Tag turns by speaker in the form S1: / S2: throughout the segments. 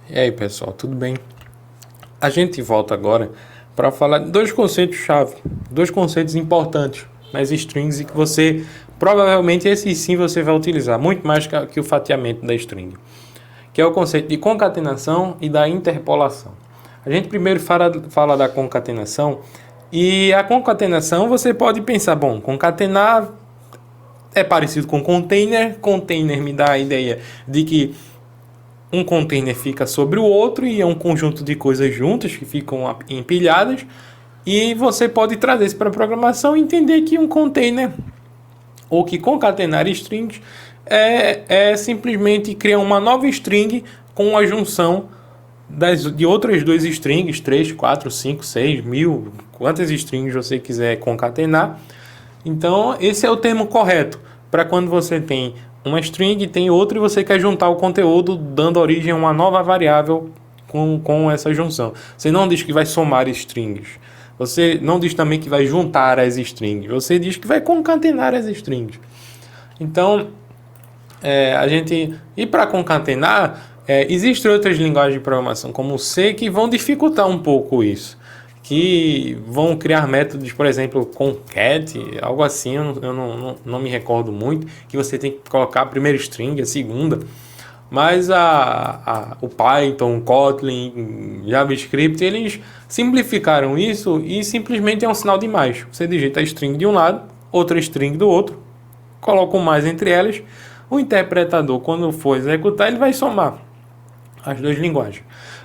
S1: E aí, pessoal, tudo bem? A gente volta agora para falar de dois conceitos-chave, dois conceitos importantes nas strings e que você, provavelmente, esse sim você vai utilizar, muito mais que o fatiamento da string, que é o conceito de concatenação e da interpolação. A gente primeiro fala da concatenação, e a concatenação você pode pensar, bom, concatenar é parecido com container. Container me dá a ideia de que um container fica sobre o outro e é um conjunto de coisas juntas que ficam empilhadas. E você pode trazer isso para a programação e entender que um container, ou que concatenar strings, é simplesmente criar uma nova string com a junção de outras duas strings, 3, 4, 5, 6, 1000, quantas strings você quiser concatenar. Então, esse é o termo correto para quando você tem uma string e tem outra e você quer juntar o conteúdo dando origem a uma nova variável com essa junção. Você não diz que vai somar strings. Você não diz também que vai juntar as strings. Você diz que vai concatenar as strings. Então, a gente... E para concatenar, existem outras linguagens de programação, como o C, que vão dificultar um pouco isso. Que vão criar métodos, por exemplo, concat, algo assim, eu não me recordo muito, que você tem que colocar a primeira string, a segunda. Mas o Python, Kotlin, JavaScript, eles simplificaram isso e simplesmente é um sinal de mais. Você digita a string de um lado, outra string do outro, coloca um mais entre elas. O interpretador, quando for executar, ele vai somar as duas linguagens.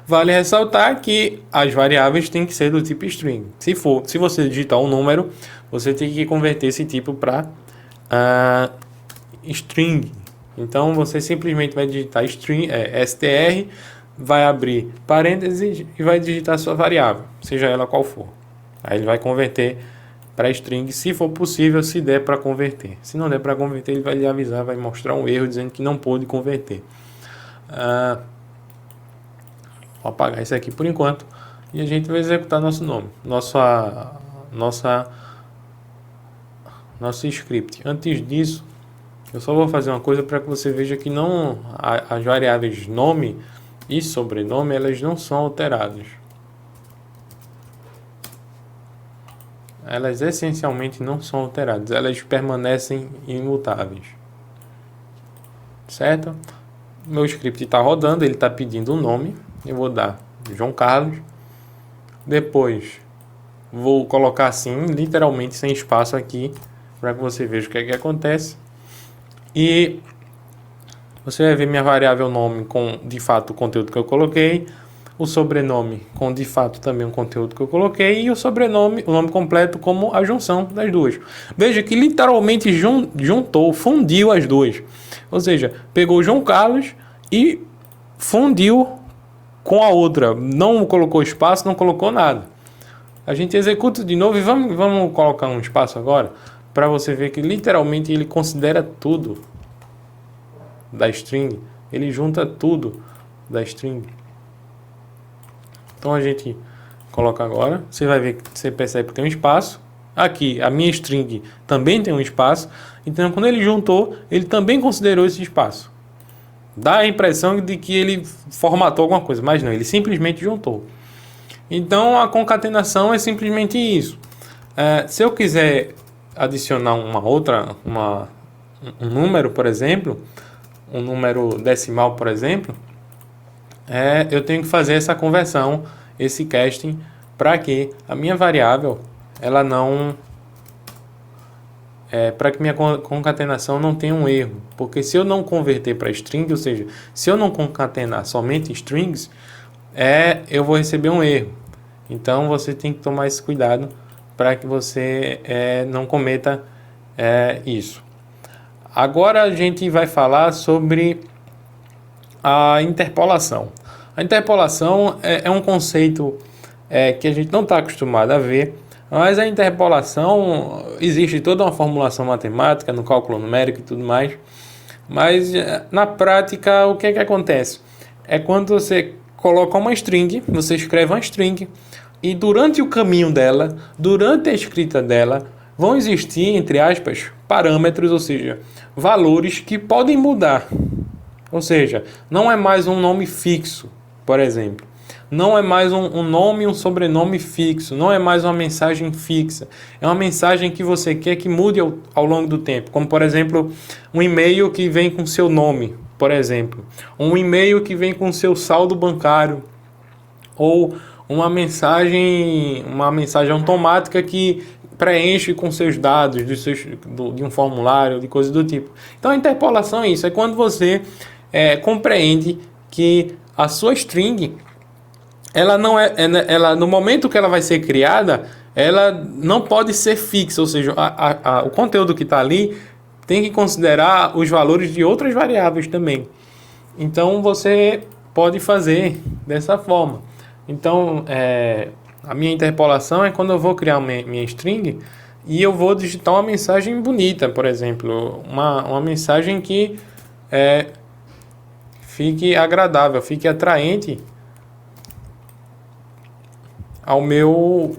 S1: Vale ressaltar que as variáveis têm que ser do tipo string. Se você digitar um número, você tem que converter esse tipo para string. Então você simplesmente vai digitar string, str, vai abrir parênteses e vai digitar sua variável, seja ela qual for. Aí ele vai converter para string, se for possível, se der para converter. Se não der para converter, ele vai lhe avisar, vai mostrar um erro dizendo que não pôde converter. Vou apagar isso aqui por enquanto e a gente vai executar nosso nome, nosso script. Antes disso, eu só vou fazer uma coisa para que você veja que as variáveis nome e sobrenome, elas não são alteradas. Elas essencialmente não são alteradas, elas permanecem imutáveis. Certo? Meu script está rodando, ele está pedindo um nome. Eu vou dar João Carlos. Depois vou colocar assim, literalmente sem espaço aqui, para que você veja o que é que acontece. E você vai ver minha variável nome com de fato o conteúdo que eu coloquei, o sobrenome com de fato também o conteúdo que eu coloquei, e o sobrenome, o nome completo como a junção das duas. Veja que literalmente juntou, fundiu as duas. Ou seja, pegou João Carlos e fundiu com a outra. Não colocou espaço, não colocou nada. A gente executa de novo e vamos colocar um espaço agora para você ver que literalmente ele considera tudo da string. Ele junta tudo da string. Então a gente coloca agora. Você vai ver que você percebe que tem um espaço. Aqui a minha string também tem um espaço. Então quando ele juntou, ele também considerou esse espaço. Dá a impressão de que ele formatou alguma coisa, mas não, ele simplesmente juntou. Então a concatenação é simplesmente isso. Se eu quiser adicionar um número, por exemplo, um número decimal, por exemplo, eu tenho que fazer essa conversão, esse casting, para que a minha variável, ela não... para que minha concatenação não tenha um erro. Porque se eu não converter para string, ou seja, se eu não concatenar somente strings, eu vou receber um erro. Então você tem que tomar esse cuidado para que você não cometa isso. Agora a gente vai falar sobre a interpolação. A interpolação é um conceito que a gente não está acostumado a ver. Mas a interpolação, existe toda uma formulação matemática no cálculo numérico e tudo mais. Mas na prática, o que é que acontece? É quando você coloca uma string, você escreve uma string, e durante o caminho dela, durante a escrita dela, vão existir, entre aspas, parâmetros, ou seja, valores que podem mudar. Ou seja, não é mais um nome fixo por exemplo. Não é mais um nome e um sobrenome fixo, não é mais uma mensagem fixa. É uma mensagem que você quer que mude ao longo do tempo. Como, por exemplo, um e-mail que vem com seu nome, por exemplo. Um e-mail que vem com seu saldo bancário. Ou uma mensagem automática que preenche com seus dados de um formulário, de coisa do tipo. Então a interpolação é isso, é quando você compreende que a sua string, ela não ela, no momento que ela vai ser criada, ela não pode ser fixa, ou seja, o conteúdo que está ali tem que considerar os valores de outras variáveis também. Então você pode fazer dessa forma. Então, a minha interpolação é quando eu vou criar minha string e eu vou digitar uma mensagem bonita, por exemplo, uma mensagem que fique agradável, fique atraente ao meu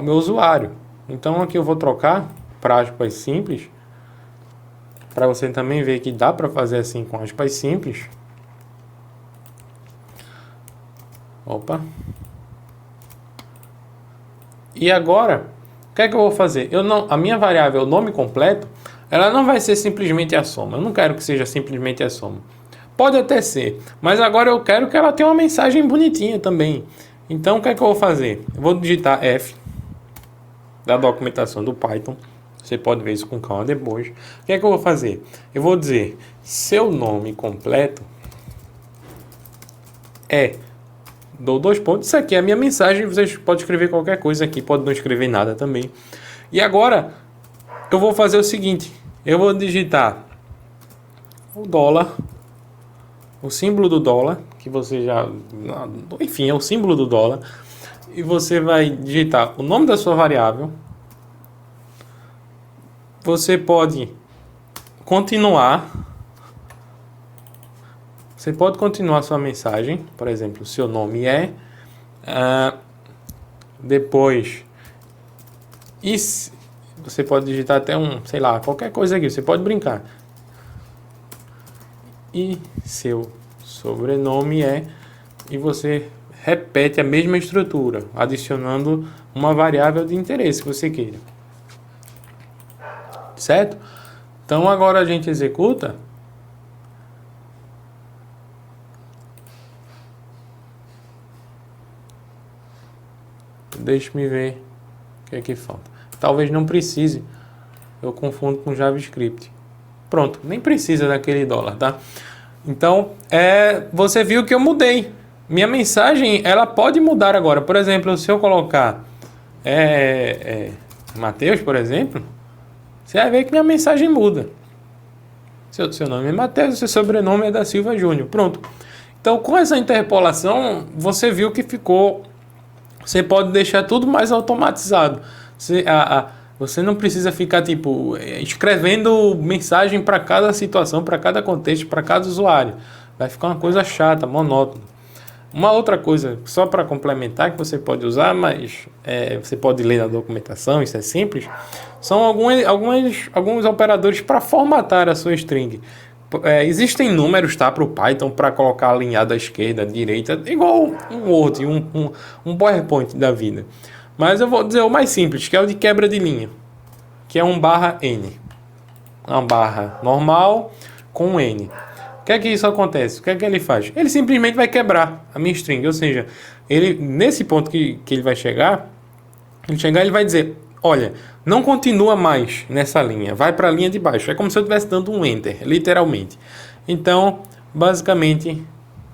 S1: usuário. Então aqui eu vou trocar para aspas simples, para você também ver que dá para fazer assim com aspas simples. Opa. E agora, o que é que eu vou fazer? A minha variável nome completo, ela não vai ser simplesmente a soma. Eu não quero que seja simplesmente a soma. Pode até ser, mas agora eu quero que ela tenha uma mensagem bonitinha também. Então, o que é que eu vou fazer? Eu vou digitar F da documentação do Python. Você pode ver isso com calma depois. O que é que eu vou fazer? Eu vou dizer, seu nome completo dou 2 pontos. Isso aqui é a minha mensagem. Vocês podem escrever qualquer coisa aqui. Pode não escrever nada também. E agora, eu vou fazer o seguinte. Eu vou digitar o dólar. O símbolo do dólar. Que você já... Enfim, é o símbolo do dólar. E você vai digitar o nome da sua variável. Você pode continuar. Você pode continuar sua mensagem, por exemplo, seu nome depois, e você pode digitar até sei lá, qualquer coisa aqui, você pode brincar. E seu sobrenome e você repete a mesma estrutura, adicionando uma variável de interesse que você queira. Certo? Então agora a gente executa. Deixa-me ver o que é que falta. Talvez não precise. Eu confundo com JavaScript. Pronto, nem precisa daquele dólar, tá? Então, você viu que eu mudei. Minha mensagem, ela pode mudar agora. Por exemplo, se eu colocar Matheus, por exemplo, você vai ver que minha mensagem muda. Seu nome é Matheus, seu sobrenome é da Silva Júnior. Pronto. Então, com essa interpolação, você viu que ficou... Você pode deixar tudo mais automatizado. Você não precisa ficar escrevendo mensagem para cada situação, para cada contexto, para cada usuário. Vai ficar uma coisa chata, monótona. Uma outra coisa, só para complementar, que você pode usar, mas você pode ler na documentação, isso é simples, são alguns operadores para formatar a sua string. Existem números, tá, para o Python para colocar alinhado à esquerda, à direita, igual um Word, um PowerPoint da vida. Mas eu vou dizer o mais simples, que é o de quebra de linha, que é /n. Uma barra normal com N. O que é que isso acontece? O que é que ele faz? Ele simplesmente vai quebrar a minha string, ou seja, ele, nesse ponto que ele vai chegar, ele vai dizer, olha, não continua mais nessa linha, vai para a linha de baixo. É como se eu estivesse dando um enter, literalmente. Então, basicamente,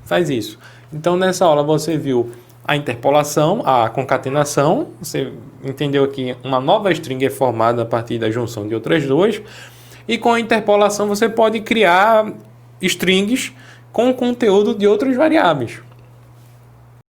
S1: faz isso. Então, nessa aula você viu a interpolação, a concatenação, você entendeu que uma nova string é formada a partir da junção de outras duas, e com a interpolação você pode criar strings com conteúdo de outras variáveis.